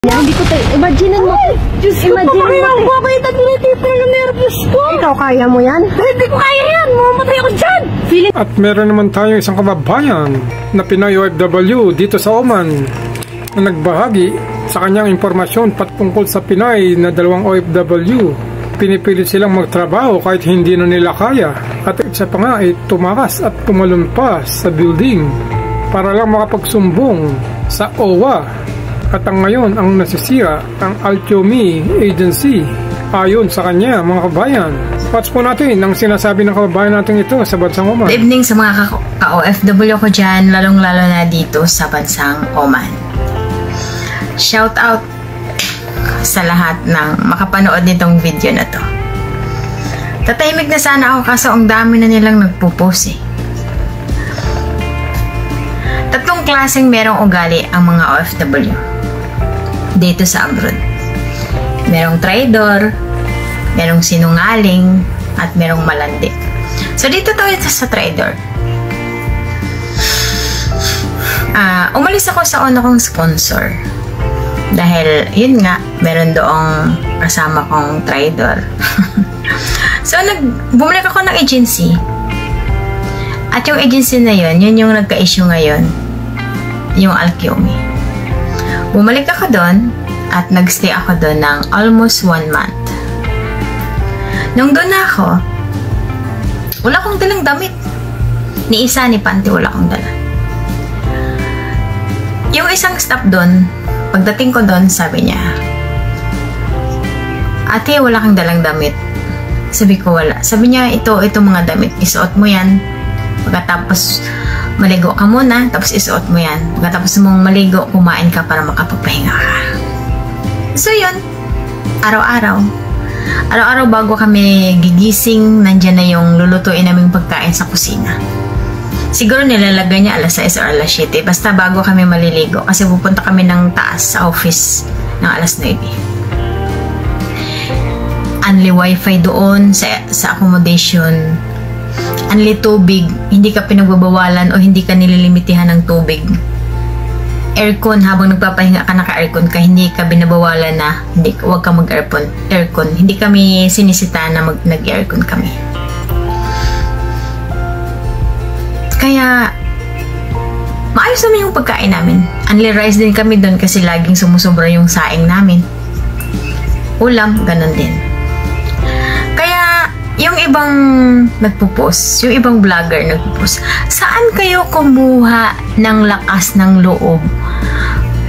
Hindi ko tayo. Imagine mo. Diyos ko, papakita ko papaitan nila tipo ng nervous ko. Ikaw, kaya mo yan? Hindi ko kaya yan. Mamamatay ako dyan. At meron naman tayong isang kababayan na Pinoy OFW dito sa Oman na nagbahagi sa kanyang impormasyon patungkol sa Pinay na dalawang OFW. Pinipilit silang magtrabaho kahit hindi na nila kaya. At isa pa nga ay tumakas at tumalon pa sa building para lang makapagsumbong sa OWA. At ngayon ang nasisira ang Altiomi Agency ayon sa kanya, mga kabayan. Watch po natin ang sinasabi ng kababayan natin ito sa bansang Oman. Good evening sa mga ka-OFW ko dyan, lalong-lalo na dito sa bansang Oman. Shout out sa lahat ng makapanood nitong video na to. Tatahimik na sana ako kaso ang dami na nilang nagpo-post eh. Tatlong klaseng merong ugali ang mga OFW dito sa abroad. Merong traidor, merong sinungaling, at merong malandi. So dito tayo sa traidor. Umalis ako sa una kong sponsor. Dahil, yun nga, meron doong kasama kong traidor. So, bumalik ako ng agency. At yung agency na yun yung nagka-issue ngayon. Yung Altiomi. Bumalik ako doon at nagstay ako doon ng almost 1 month. Nung doon ako, wala akong dalang damit. Ni isa, ni panty, wala akong dala. Yung isang staff doon, pagdating ko doon, sabi niya, "Ate, wala kang dalang damit." Sabi ko, wala. Sabi niya, ito mga damit. Isuot mo yan. Pagkatapos, maligo ka muna, tapos isuot mo yan. Pagkatapos mong maligo, kumain ka para makapagpahinga ka. So, yun. Araw-araw bago kami gigising, nandyan na yung lulutuin naming pagkain sa kusina. Siguro nilalagay niya alas 6 or alas 7. Basta bago kami maliligo. Kasi pupunta kami ng taas sa office ng alas 9. Unli wifi doon sa accommodation. Unli tubig. Hindi ka pinagbabawalan o hindi ka nililimitihan ng tubig. Aircon, habang nagpapahinga ka, naka-aircon ka, hindi ka binabawalan na huwag ka mag-aircon. Hindi kami sinisita na nag-aircon kami. Kaya, maayos naman yung pagkain namin. Unli rice din kami doon kasi laging sumusobra yung saing namin. Ulam, ganun din. Kaya, yung ibang nagpo-post, yung ibang vlogger nagpo-post, saan kayo kumuha ng lakas ng loob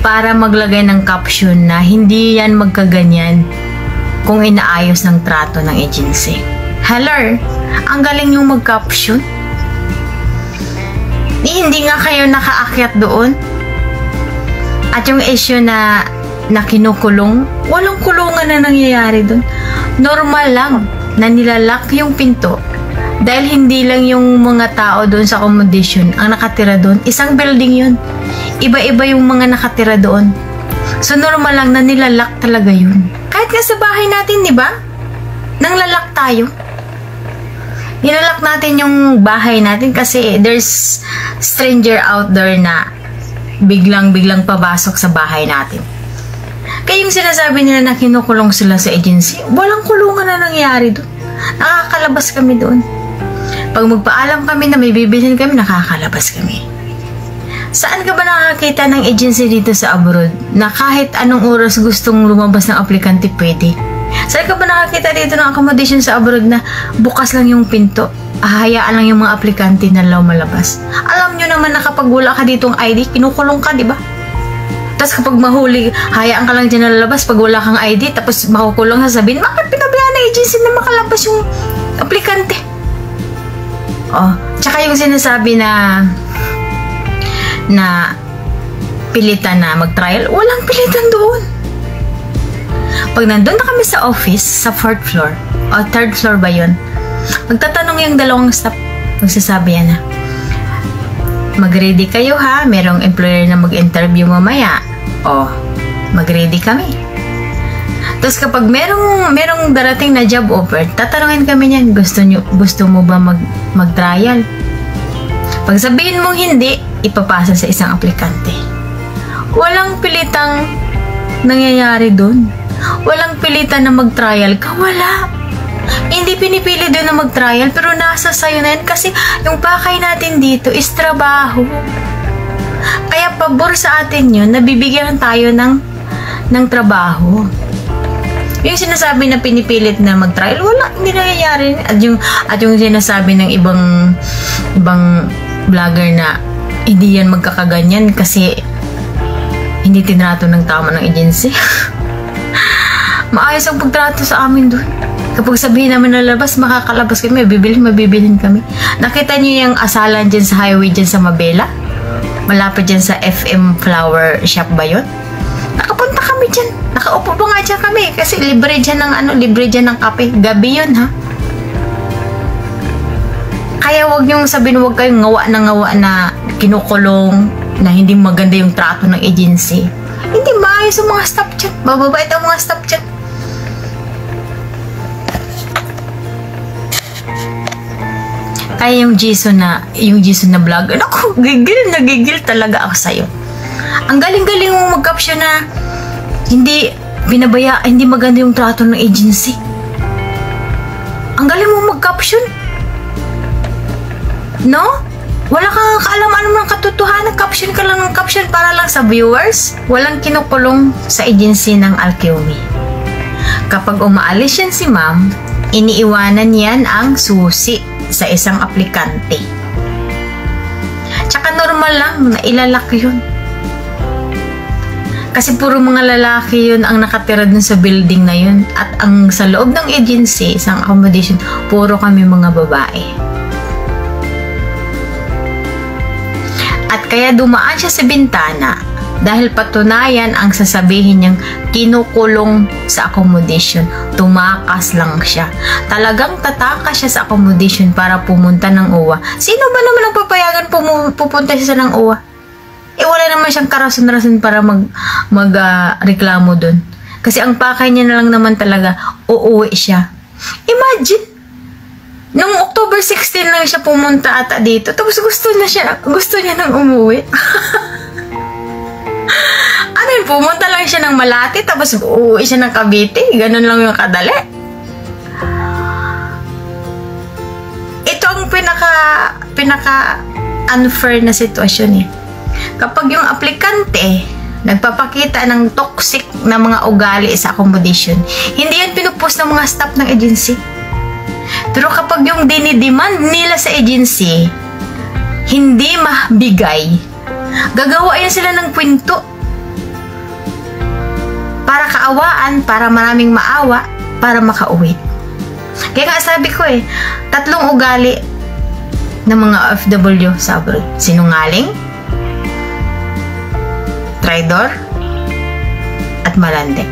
para maglagay ng caption na hindi yan magkaganyan kung inaayos ng trato ng agency? Hello, ang galing yung mag-caption. Hindi nga kayo nakaakyat doon. At yung issue na kinukulong, walang kulungan na nangyayari doon. Normal lang na nilalak yung pinto dahil hindi lang yung mga tao doon sa accommodation ang nakatira doon. Isang building yun. Iba-iba yung mga nakatira doon. So normal lang na nilalak talaga yun. Kahit nga sa bahay natin, di ba? Nang lalak tayo. Nilalak natin yung bahay natin kasi there's stranger out there na biglang papasok sa bahay natin. Kaya yung sinasabi nila na kinukulong sila sa agency, walang kulungan na nangyari doon. Nakakalabas kami doon. Pag magpaalam kami na may bibilhin kami, nakakalabas kami. Saan ka ba nakakita ng agency dito sa abroad na kahit anong oras gustong lumabas ng aplikante pwede? Saan ka ba nakakita dito ng accommodation sa abroad na bukas lang yung pinto, ahayaan lang yung mga aplikante na lumalabas? Alam nyo naman na kapag wala ka ditong ID, kinukulong ka, di ba? Tapos kapag mahuli, hayaan ka lang dyan na lalabas pag wala kang ID, tapos makukulong, sasabihin, bakit pinabayaan ng agency na makalabas yung aplikante? Oh, tsaka yung sinasabi na pilitan na mag-trial, walang pilitan doon. Pag nandun na kami sa office, sa 4th floor, o 3rd floor ba yun, magtatanong yung dalawang staff, magsasabi yan na, mag-ready kayo ha, merong employer na mag-interview mamaya. O, mag-ready kami. Tapos kapag merong darating na job offer, tatanungin kami niyan, gusto mo ba mag-trial? Pag sabihin mong hindi, ipapasa sa isang aplikante. Walang pilitang nangyayari doon. Walang pilitan na mag-trial ka, wala. Hindi pinipili doon na mag-trial, pero nasa sayo na yan kasi yung pakay natin dito is trabaho. Kaya pabor sa atin yun, nabibigyan tayo ng trabaho. Yung sinasabi na pinipilit na mag-trial, wala, hindi nangyayari. At yung sinasabi ng ibang vlogger na hindi yan magkakaganyan kasi hindi tinrato ng tama ng agency. Maayos ang pagtrato sa amin doon. Kapag sabihin namin na labas, makakalabas kami, mabibilhin kami. Nakita niyo yung asalan dyan sa highway dyan sa Mabela? Malapit dyan sa FM Flower Shop ba yun? Nakapunta kami dyan. Nakaupo pa nga dyan kami kasi libre dyan ng kape. Gabi yun, ha? Kaya wag niyong sabihin, wag kayong ngawa na kinukulong, na hindi maganda yung trato ng agency. Hindi maayos ang mga staff dyan. Bababait ang mga staff dyan. Kaya yung Jason na vlog, naku, nagigil talaga ako sa'yo. Ang galing-galing mong mag-caption na hindi maganda yung trato ng agency. Ang galing mong mag-caption. No? Wala kang kaalam-alam ng katotohanan. Caption ka lang ng caption para lang sa viewers. Walang kinukulong sa agency ng Alkiumi. Kapag umaalis yan si ma'am, iniiwanan yan ang susi sa isang aplikante. Tsaka normal lang na ilalak yun. Kasi puro mga lalaki yun ang nakatira dun sa building na yun. At ang sa loob ng agency, isang accommodation, puro kami mga babae. At kaya dumaan siya sa bintana dahil patunayan ang sasabihin niyang kinukulong sa accommodation. Tumakas lang siya. Talagang tatakas siya sa accommodation para pumunta ng uwa. Sino ba naman ang papayagan pupunta siya ng uwa? Wala naman siyang karason-rason para magreklamo dun. Kasi ang pakay niya na lang naman talaga, uuwi siya. Imagine, nung October 16 lang siya pumunta ata dito, tapos gusto niya nang umuwi. Ano yun, pumunta lang siya ng Malate, tapos uuwi siya ng Cavite. Ganun lang yung kadali. Ito ang pinaka unfair na sitwasyon eh. Kapag yung aplikante nagpapakita ng toxic na mga ugali sa accommodation, hindi yan pinupost ng mga staff ng agency. Pero kapag yung dinidemand nila sa agency hindi mabigay, gagawa yan sila ng kwento para kaawaan, para maraming maawa, para makauwi. Kaya nga sabi ko eh, 3 ugali ng mga OFW sa abroad: sinungaling, traidor, at malandi.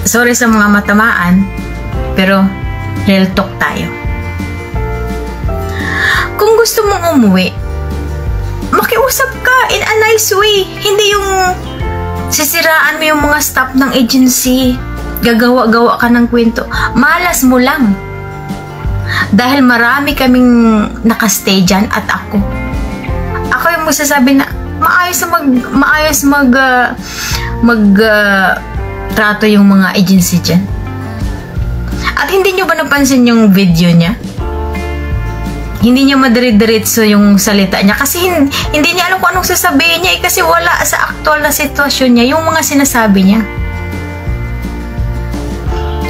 Sorry sa mga matamaan, pero real talk tayo. Kung gusto mong umuwi, makiusap ka in a nice way. Hindi yung sisiraan mo yung mga staff ng agency, gagawa-gawa ka ng kwento. Malas mo lang. Dahil marami kaming nakastay dyan at ako yung magsasabi na maayos trato yung mga agency dyan. At hindi nyo ba napansin yung video niya? Hindi niya madiri-diretso yung salita niya kasi hindi niya alam kung anong sasabihin niya kasi wala sa aktual na sitwasyon niya yung mga sinasabi niya.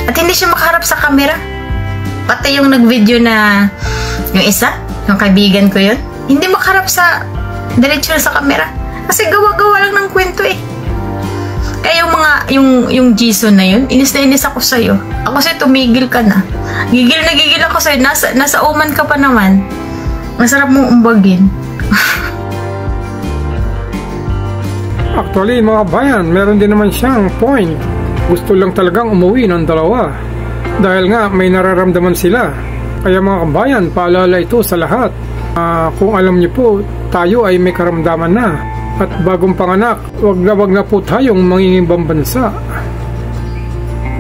At hindi siya makaharap sa camera. Pati yung nag-video na yung isa, yung kaibigan ko yun, hindi makaharap sa diretso sa camera. Kasi gawa-gawa lang ng kwento eh. Kaya yung Jason na yun, inis na inis ako sa'yo. Ako sa'yo, tumigil ka na. Gigil ako sa'yo. Nasa Oman ka pa naman. Masarap mong umbagin. Actually, mga bayan, meron din naman siyang point. Gusto lang talagang umuwi ng dalawa. Dahil nga, may nararamdaman sila. Kaya mga kabayan, paalala ito sa lahat. Kung alam niyo po, tayo ay may karamdaman na. At bagong panganak, wag na po tayong mangingimbang bansa.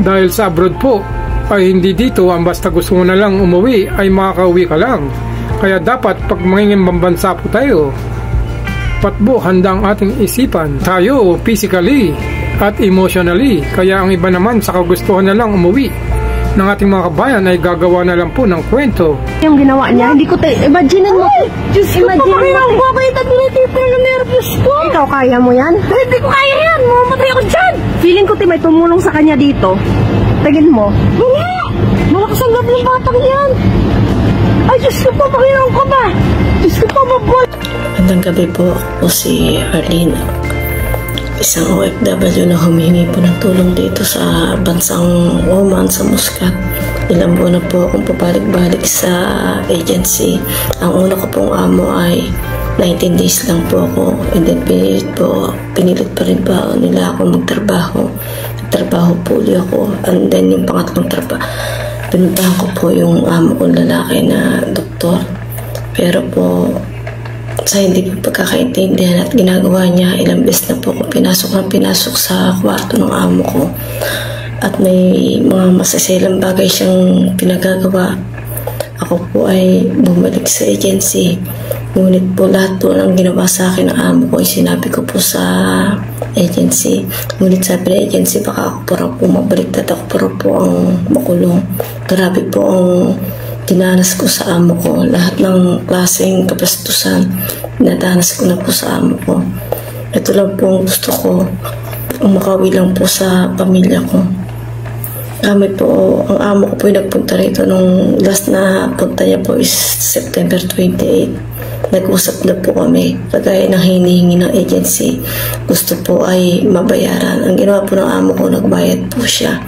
Dahil sa abroad po, ay hindi dito ang basta gusto mo na lang umuwi ay makakauwi ka lang. Kaya dapat pag mangingimbang bansa po tayo, patbo handa ang ating isipan. Tayo physically at emotionally. Kaya ang iba naman sa kagustuhan na lang umuwi ng ating mga kabayan ay gagawa na lang po ng kwento. Yung ginawa niya, hindi ko imagine mo. Diyos ko, papakita ang babaitan mo ng nervous ko. Ikaw, kaya mo yan? Hindi ko kaya yan. Mamamatay ako dyan. Feeling ko, may tumulong sa kanya dito. Tingin mo. Wala. Malakas ang loob ng batang yan. Ay, Diyos ko, papakita ko ba? Diyos ko, mabot. Magandang gabi po. Ako si Arlene. Isang OFW na humihingi po ng tulong dito sa bansang Oman, sa Muscat. Ilang buwan na po akong pabalik-balik sa agency. Ang una ko pong amo ay 19 days lang po ako. And then pinilit pa rin ba nila ako magtrabaho. Nagtrabaho po ulit ako. And then yung pangatlong trabaho, pinuntahan ko po yung amo kong lalaki na doktor. Pero po, sa hindi po pagkakaintindihan at ginagawa niya, ilang beses na po ako pinasok sa kwarto ng amo ko. At may mga masaselang bagay siyang pinagagawa. Ako po ay bumalik sa agency. Ngunit po lahat po ng ginawa sa akin ng amo ko ay sinabi ko po sa agency. Ngunit sabi ng agency, baka ako po raw po mabaliktad, ako po raw po ang makulong. Grabe po ang dinanas ko sa amo ko. Lahat ng klaseng kabastusan nadanas ko na po sa amo ko. Ito lang po ang gusto ko, makawi lang po sa pamilya ko. Kami po, ang amo ko po ay nagpunta rito nung last na punta niya po is September 28. Nag-usap na po kami. Kagaya ng hinihingi ng agency, gusto po ay mabayaran. Ang ginawa po ng amo ko, nagbayad po siya.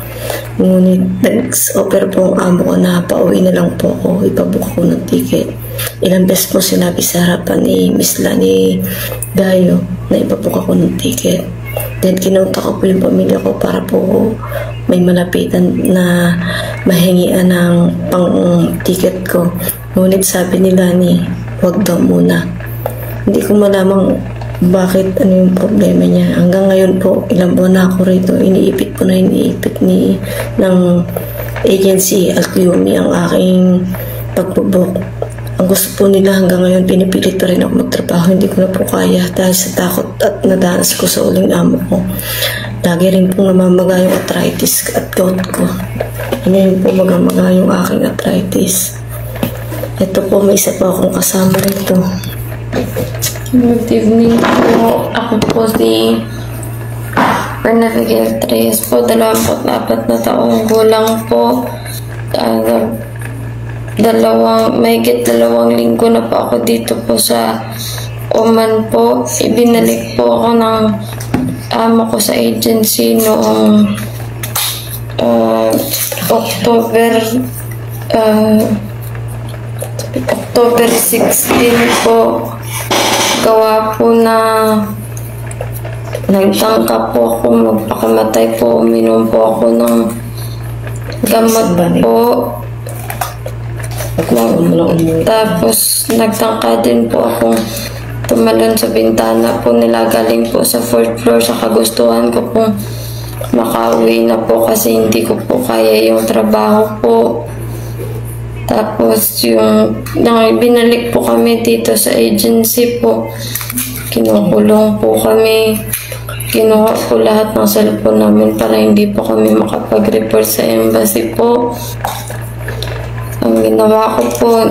Ngunit nag-offer po ang amo ko na pauwi na lang po ako, ipabook ko ng ticket. Ilang beses po sinabi sa harapan ni Miss Lani Dayo na ipabook ako ng ticket. Then kinunta ko po yung pamilya ko para po may malapitan na mahingian ng pang-ticket ko. Ngunit sabi ni Lani, wag daw muna. Hindi ko malamang bakit, ano yung problema niya. Hanggang ngayon po, ilang buwan na ako rito, iniipit ng agency Alclumi ang aking pagbubok. Ang gusto po nila hanggang ngayon, pinipilit pa rin ako magtrabaho. Hindi ko na po kaya dahil sa takot at nadanas ko sa uling amo ko. Lagi rin po namamaga yung arthritis at gout ko. Ngayon po magamaga yung aking arthritis. Ito po, may isa pa akong kasama rito. Good evening po. Ako po si Bernadette Reyes po. 24 na taong gulang po. Mahigit 2 linggo na po ako dito po sa Oman po. Ibinalik po ako ng amo ko sa agency noong October 16 po. Gawa po na nagtangka po ako magpakamatay po. Uminom po ako ng gamot po. Tapos nagtangka din po akong tumalon sa bintana po nila galing po sa 4th floor. Sa kagustuhan ko pong makauwi na po kasi hindi ko po kaya yung trabaho po. Tapos yung binalik po kami dito sa agency po, kinukulong po kami. Kinuha po lahat ng cellphone namin para hindi po kami makapag-report sa embassy po. Ang ginawa ko po,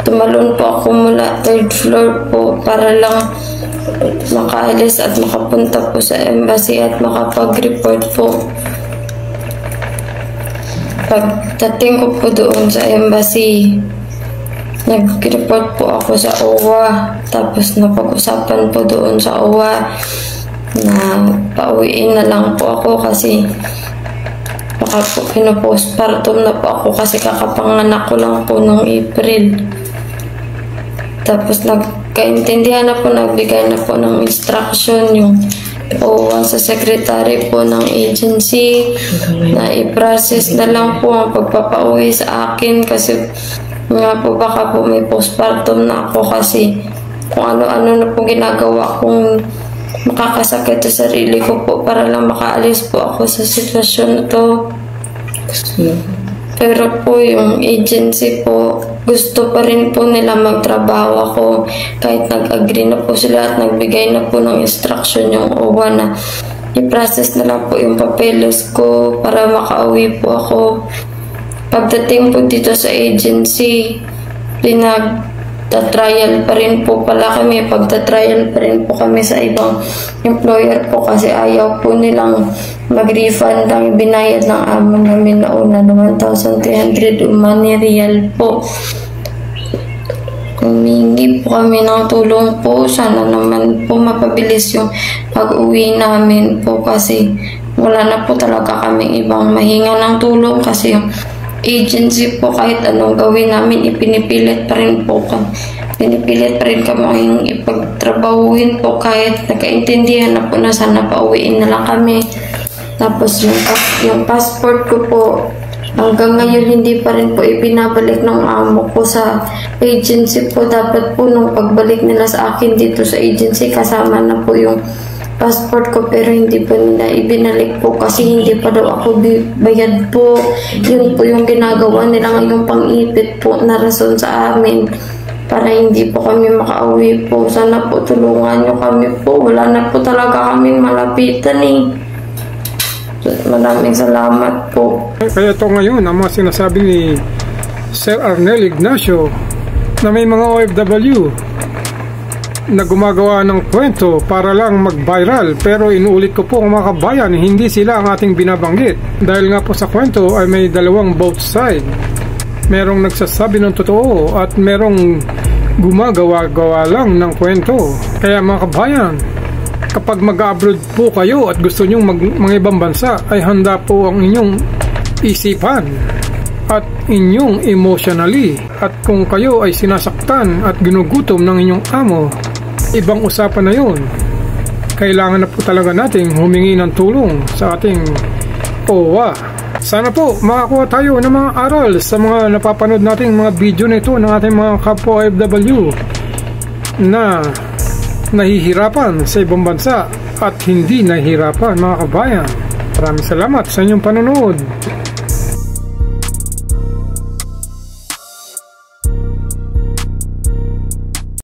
tumalon po ako mula 3rd floor po para lang makaalis at makapunta po sa embassy at makapag-report po. Pagdating ko po doon sa embassy, nag-report po ako sa OWA. Tapos napag-usapan po doon sa OWA na pauwiin na lang po ako kasi baka po pinopostpartum na po ako kasi kakapanganak ko lang po noong April. Tapos nagkaintindihan na po, nagbigay na po ng instruction yung OWA sa secretary po ng agency na i-process na lang po ang pagpapauwi sa akin kasi nga po baka po may postpartum na ako kasi kung ano-ano na po ginagawa kong makakasakit sa sarili ko po para lang makaalis po ako sa sitwasyon na to. Pero po yung agency po gusto pa rin po nila magtrabaho ako kahit nag-agree na po sila at nagbigay na po ng instruction yung OWA na i-process na lang po yung papeles ko para makauwi po ako. Pagdating po dito sa agency, pinagtatrial pa rin po pala kami, pagtatrial pa rin po kami sa ibang employer po kasi ayaw po nilang mag-refund ang binayad ng amo namin na una na 1,300 money real po. Humingi po kami ng tulong po, sana naman po mapabilis yung pag-uwi namin po kasi wala na po talaga kaming ibang mahinga ng tulong kasi yung agency po kahit anong gawin namin ipinipilit pa rin po kami. Pinipilit pa rin kami ipagtrabahuin po kahit nagkaintindihan na po na sana pauwiin na lang kami. Tapos yung passport ko po hanggang ngayon hindi pa rin po ipinabalik ng amo ko sa agency po. Dapat po nung pagbalik nila sa akin dito sa agency kasama na po yung passport ko pero hindi po nila ibinalik po kasi hindi pa daw ako bayad po. Yun po yung ginagawa nila ngayong pang-ipit po na rason sa amin para hindi po kami makauwi po. Sana po tulungan nyo kami po. Wala na po talaga kaming malapitan eh. Maraming salamat po. Kaya ito ngayon ang mga sinasabi ni Sir Arnel Ignacio na may mga OFW na gumagawa ng kwento para lang mag-viral, pero inuulit ko po mga kabayan, hindi sila ang ating binabanggit dahil nga po sa kwento ay may dalawang both side. Merong nagsasabi ng totoo at merong gumagawa-gawa lang ng kwento. Kaya mga kabayan, kapag mag-abroad po kayo at gusto nyong mga ibang bansa, ay handa po ang inyong isipan at inyong emotionally. At kung kayo ay sinasaktan at ginugutom ng inyong amo, ibang usapan na yun. Kailangan na po talaga nating humingi ng tulong sa ating OWA. Sana po makakuha tayo ng mga aral sa mga napapanood nating mga video na ito ng ating mga kapwa OFW na nahihirapan sa ibang bansa at hindi nahihirapan mga kabayan. Maraming salamat sa inyong panonood.